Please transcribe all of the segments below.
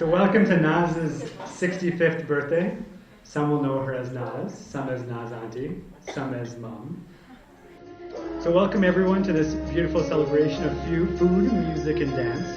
So welcome to Naz's 65th birthday. Some will know her as Naz, some as Naz Auntie, some as Mom. So welcome everyone to this beautiful celebration of food, music, and dance.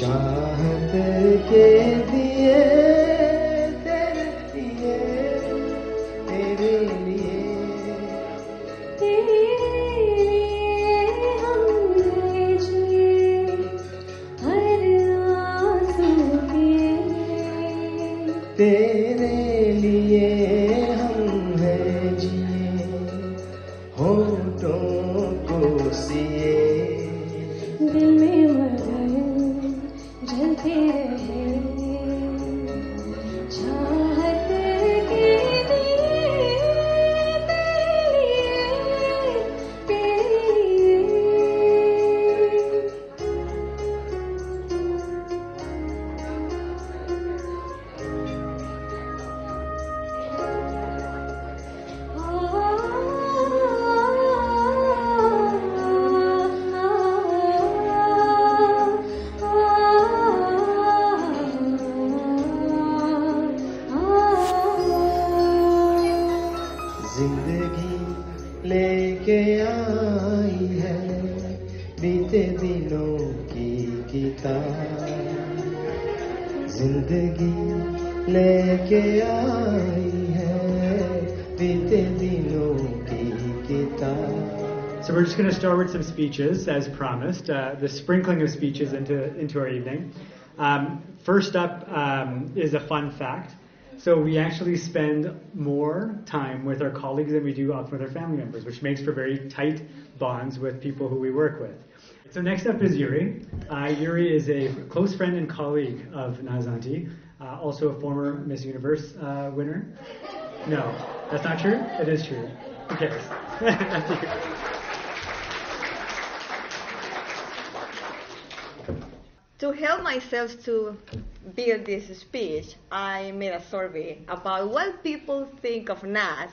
चाहत के दिए तेरे लिए हमने जिए हर आंसू पिए तेरे लिए हमने जिए होठों को सिए दिल में जलते रहे चाहत के दिए तेरे जिंदगी लेके आई है बीते दिनों की किताब जिंदगी लेके आई है बीते दिनों की किताब. So we're just going to start with some speeches, as promised, the sprinkling of speeches into our evening. First up is a fun fact. So we actually spend more time with our colleagues than we do often with our family members, which makes for very tight bonds with people who we work with. So next up is Yuri. Yuri is a close friend and colleague of Nazanti, also a former Miss Universe winner. No, that's not true? It is true. Who cares? To help myself to build this speech, I made a survey about what people think of Naz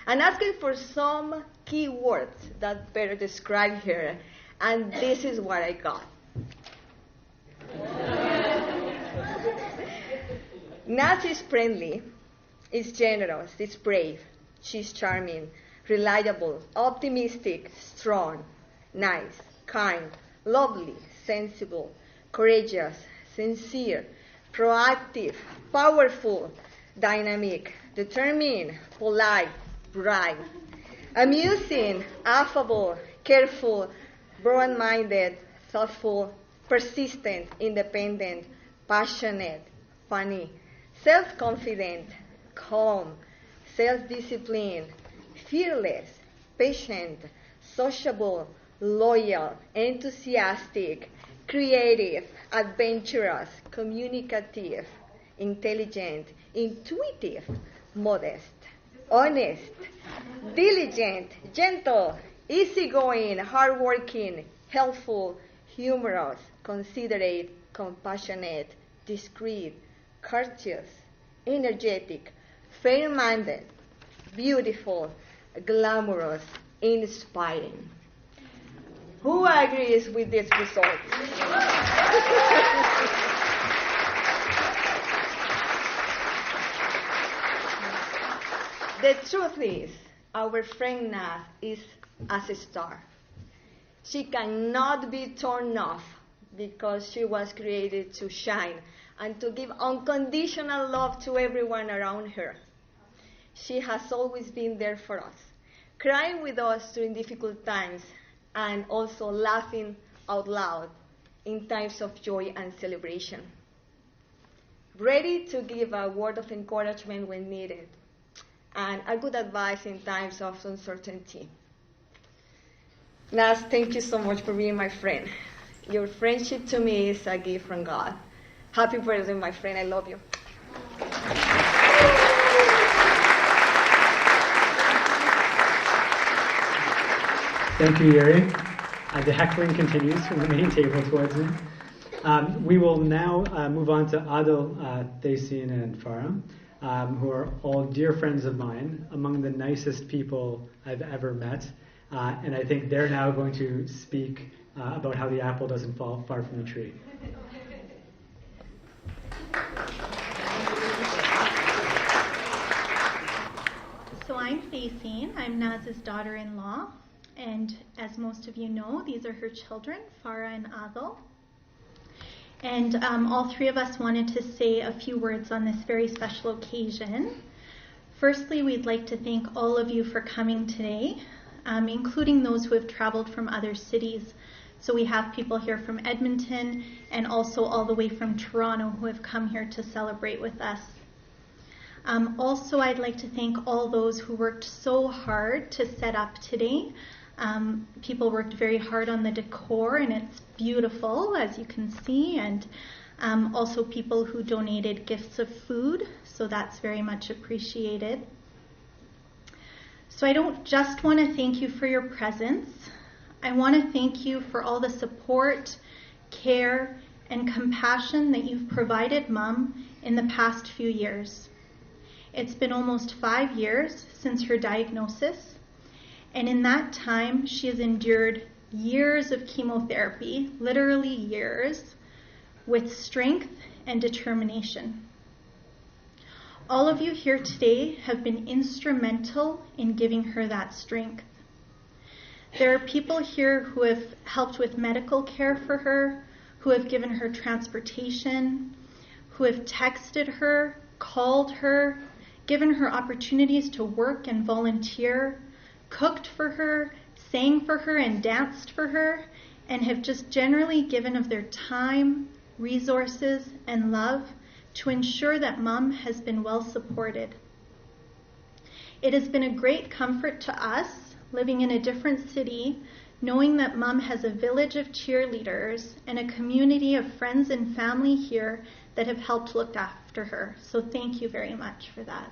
and asking for some key words that better describe her, and this is what I got. Naz is friendly, is generous, is brave, she's charming, reliable, optimistic, strong, nice, kind, lovely, sensible, courageous, sincere, proactive, powerful, dynamic, determined, polite, bright, amusing, affable, careful, broad-minded, thoughtful, persistent, independent, passionate, funny, self-confident, calm, self-disciplined, fearless, patient, sociable, loyal, enthusiastic, creative, adventurous, communicative, intelligent, intuitive, modest, honest, diligent, gentle, easygoing, hardworking, helpful, humorous, considerate, compassionate, discreet, courteous, energetic, fair-minded, beautiful, glamorous, inspiring. Who agrees with this result? The truth is, our friend Naz is as a star. She cannot be turned off because she was created to shine and to give unconditional love to everyone around her. She has always been there for us, crying with us during difficult times, and also laughing out loud in times of joy and celebration. Ready to give a word of encouragement when needed, and a good advice in times of uncertainty. Naz, thank you so much for being my friend. Your friendship to me is a gift from God. Happy birthday, my friend. I love you. Thank you, Yuri. The heckling continues from the main table towards me. We will now move on to Adil, Thaysin, and Farah, who are all dear friends of mine, among the nicest people I've ever met. And I think they're now going to speak about how the apple doesn't fall far from the tree. So I'm Thaysin. I'm Naz's daughter-in-law. And as most of you know, these are her children, Farah and Adil. And all three of us wanted to say a few words on this very special occasion. Firstly, we'd like to thank all of you for coming today, including those who have traveled from other cities. So we have people here from Edmonton and also all the way from Toronto who have come here to celebrate with us. Also, I'd like to thank all those who worked so hard to set up today. People worked very hard on the decor, and it's beautiful, as you can see, and also people who donated gifts of food, so that's very much appreciated. So I don't just want to thank you for your presence. I want to thank you for all the support, care, and compassion that you've provided Mum in the past few years. It's been almost 5 years since her diagnosis. And in that time, she has endured years of chemotherapy, literally years, with strength and determination. All of you here today have been instrumental in giving her that strength. There are people here who have helped with medical care for her, who have given her transportation, who have texted her, called her, given her opportunities to work and volunteer, cooked for her, sang for her, and danced for her, and have just generally given of their time, resources, and love to ensure that Mum has been well supported. It has been a great comfort to us, living in a different city, knowing that Mum has a village of cheerleaders and a community of friends and family here that have helped look after her. So thank you very much for that.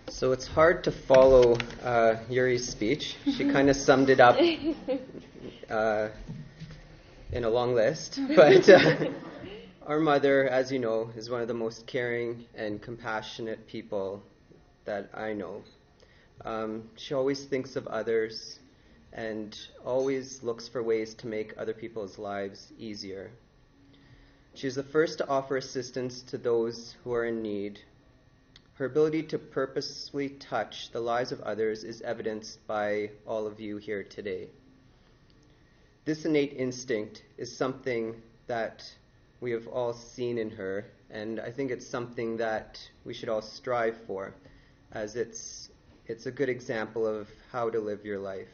So it's hard to follow Yuri's speech. She kind of summed it up in a long list. But our mother, as you know, is one of the most caring and compassionate people that I know. She always thinks of others and always looks for ways to make other people's lives easier. She is the first to offer assistance to those who are in need. Her ability to purposely touch the lives of others is evidenced by all of you here today. This innate instinct is something that we have all seen in her, and I think it's something that we should all strive for, as it's a good example of how to live your life.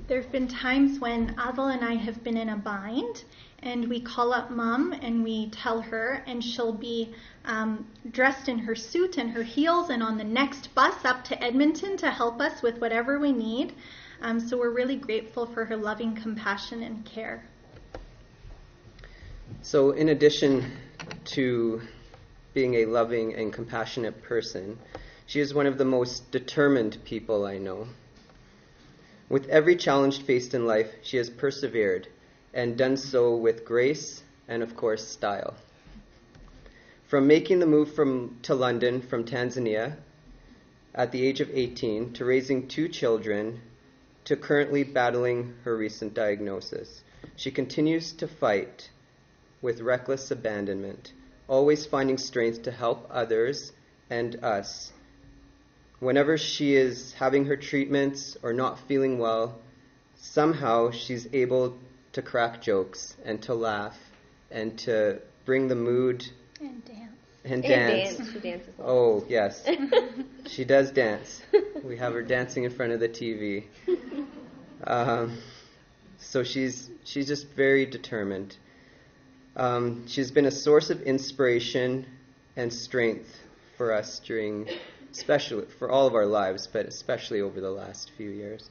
There have been times when Adil and I have been in a bind, and we call up Mum and we tell her, and she'll be dressed in her suit and her heels and on the next bus up to Edmonton to help us with whatever we need. So we're really grateful for her loving compassion and care. So in addition to being a loving and compassionate person, she is one of the most determined people I know. With every challenge faced in life, she has persevered and done so with grace and, of course, style. From making the move to London from Tanzania at the age of 18 to raising 2 children to currently battling her recent diagnosis, she continues to fight with reckless abandonment, always finding strength to help others and us. Whenever she is having her treatments or not feeling well, somehow she's able to crack jokes and to laugh and to bring the mood And dance. and dance. She dances a lot. Oh, yes. She does dance. We have her dancing in front of the TV. So she's just very determined. She's been a source of inspiration and strength for us especially for all of our lives, but especially over the last few years.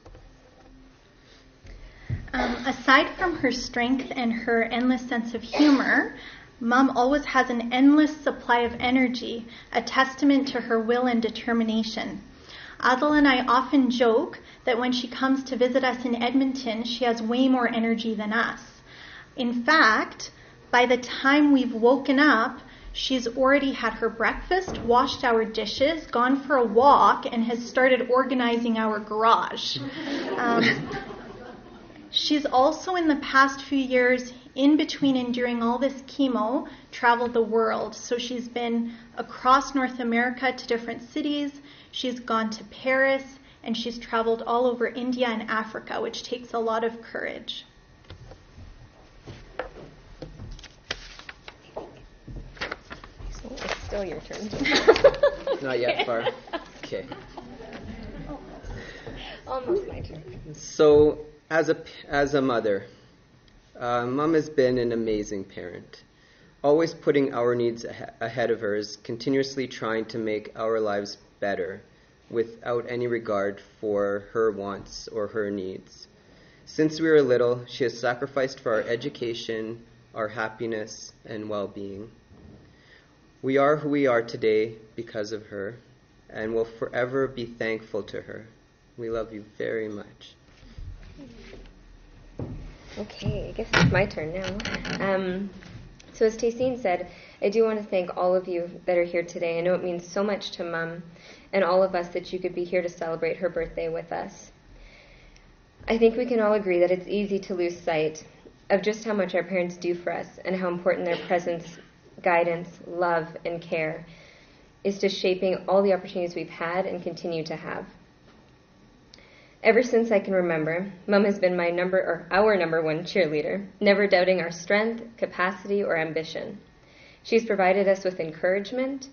Aside from her strength and her endless sense of humor, Mom always has an endless supply of energy, a testament to her will and determination. Adel and I often joke that when she comes to visit us in Edmonton, she has way more energy than us. In fact, by the time we've woken up, she's already had her breakfast, washed our dishes, gone for a walk, and has started organizing our garage. She's also, in the past few years, in between enduring all this chemo, traveled the world. So she's been across North America to different cities. She's gone to Paris, and she's traveled all over India and Africa, which takes a lot of courage. So it's still your turn. Not yet, Far. Okay. Almost my turn. So, as a mother, Mom has been an amazing parent, always putting our needs ahead of hers, continuously trying to make our lives better without any regard for her wants or her needs. Since we were little, she has sacrificed for our education, our happiness, and well-being. We are who we are today because of her, and will forever be thankful to her. We love you very much. Okay, I guess it's my turn now. So as Taysine said, I do want to thank all of you that are here today. I know it means so much to Mom and all of us that you could be here to celebrate her birthday with us. I think we can all agree that it's easy to lose sight of just how much our parents do for us and how important their presence, guidance, love, and care is to shaping all the opportunities we've had and continue to have. Ever since I can remember, Mom has been our number one cheerleader, never doubting our strength, capacity, or ambition. She's provided us with encouragement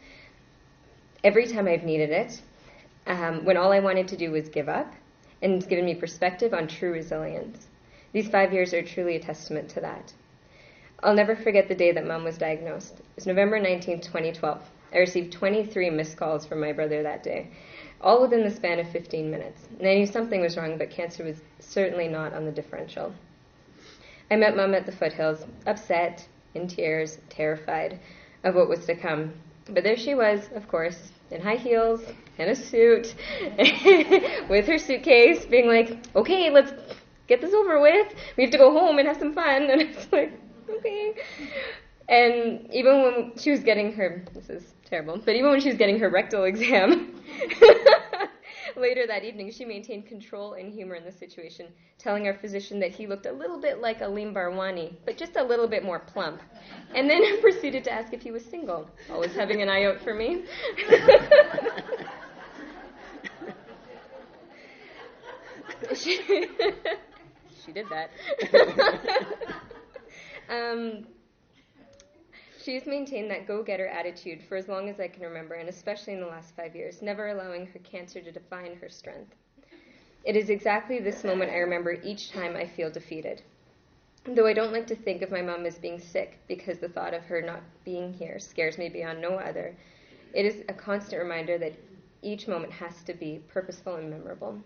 every time I've needed it, when all I wanted to do was give up, and it's given me perspective on true resilience. These 5 years are truly a testament to that. I'll never forget the day that Mom was diagnosed. It was November 19, 2012. I received 23 missed calls from my brother that day, all within the span of 15 minutes. And I knew something was wrong, but cancer was certainly not on the differential. I met Mom at the foothills, upset, in tears, terrified of what was to come. But there she was, of course, in high heels and a suit, with her suitcase, being like, okay, let's get this over with. We have to go home and have some fun. And I was like, okay. And even when she was getting her, this is terrible, but even when she was getting her rectal exam, later that evening, she maintained control and humor in the situation, telling our physician that he looked a little bit like Alim Barwani, but just a little bit more plump. And then proceeded to ask if he was single, always having an eye out for me. She did that. She's maintained that go-getter attitude for as long as I can remember, and especially in the last 5 years, never allowing her cancer to define her strength. It is exactly this moment I remember each time I feel defeated. Though I don't like to think of my mom as being sick, because the thought of her not being here scares me beyond no other, it is a constant reminder that each moment has to be purposeful and memorable.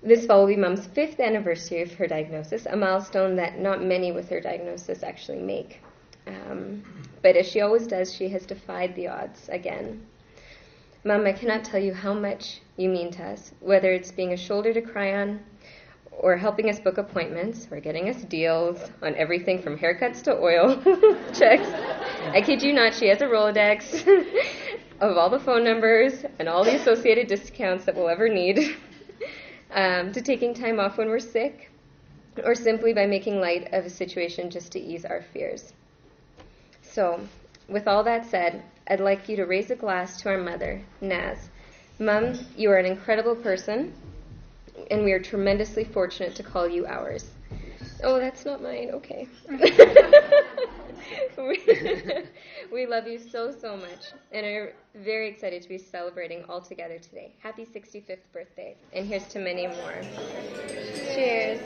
This fall will be Mom's 5th anniversary of her diagnosis, a milestone that not many with her diagnosis actually make. But as she always does, she has defied the odds again. Mom, I cannot tell you how much you mean to us, whether it's being a shoulder to cry on, or helping us book appointments, or getting us deals on everything from haircuts to oil checks. I kid you not, she has a Rolodex of all the phone numbers and all the associated discounts that we'll ever need. To taking time off when we're sick, or simply by making light of a situation just to ease our fears. So, with all that said, I'd like you to raise a glass to our mother, Naz. Mom, you are an incredible person, and we are tremendously fortunate to call you ours. Oh, that's not mine. Okay. We love you so, so much, and are very excited to be celebrating all together today. Happy 65th birthday, and here's to many more. Cheers.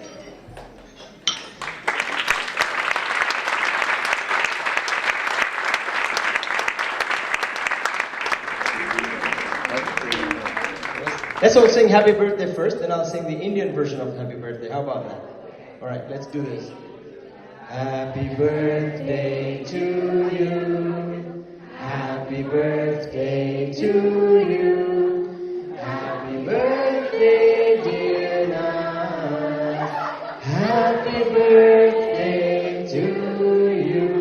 Let's all sing Happy Birthday first, and I'll sing the Indian version of Happy Birthday. How about that? All right, let's do this. Happy birthday to you. Happy birthday to you. Happy birthday, dear Nas. Happy birthday to you.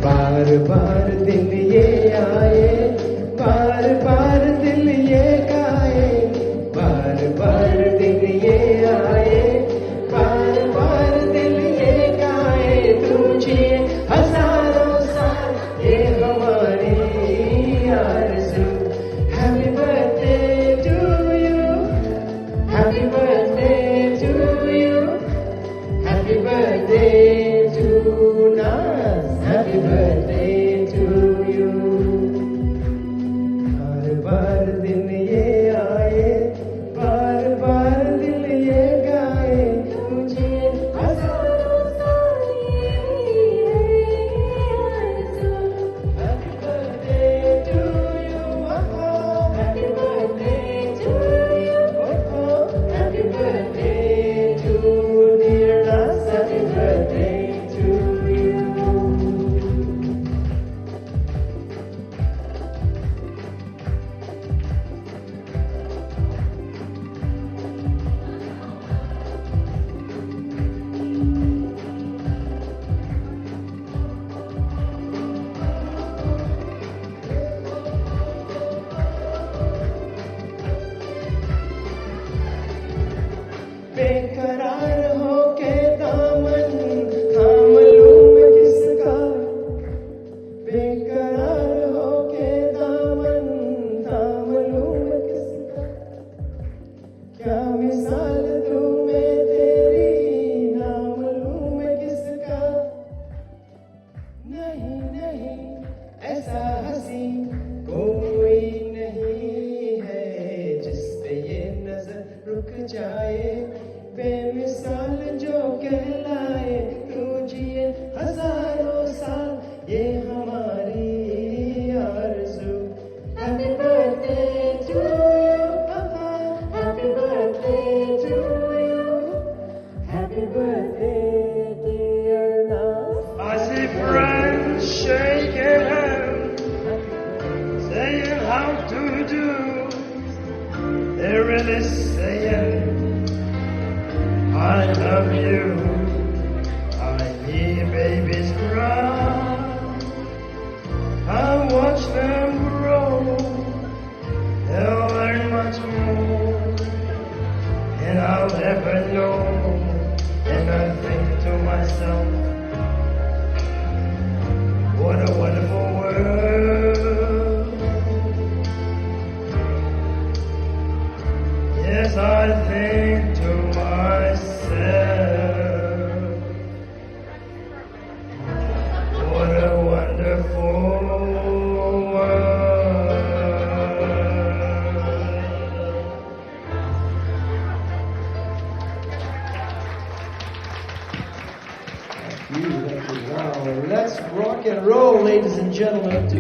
बार बार दिन ये आए, बार बार दिल ये गाए, बार बार दिन ये आए, बार बार दिल ये गाए, तुझे हजारों साल ये हमारी आरज़ू. Happy birthday to you, happy birthday to you, happy birthday to Nas. Happy birthday to you. बार बार दिन ये आए, बार बार दिल ये गाए, तुझे हजारों साल ये आरज़ू. Happy birthday to you. Happy birthday to you. Happy birthday to dear Nas. Happy birthday to you. बेकरार होके दामन थाम लूं मैं किसका, बेकरार होके दामन थाम लूं मैं किसका, क्या मिसाल दूं मैं तेरी, नाम लूं मैं किसका. नहीं नहीं ऐसा हंसी कोई नहीं है जिस पे ये नजर रुक जाए, बेमिसाल जो कहलाए, तुझे हजारों साल ये हमारी आरज़ू. Happy birthday to you. Happy birthday to you. Happy birthday dear Nas. I see friends shaking hands, saying how to do. They're really saying, I love you. I hear babies cry. I watch them grow. They'll learn much more than I'll ever know. And I think to myself, what a wonderful world. Yes, I think to myself, what a wonderful world. Wow, let's rock and roll, ladies and gentlemen, to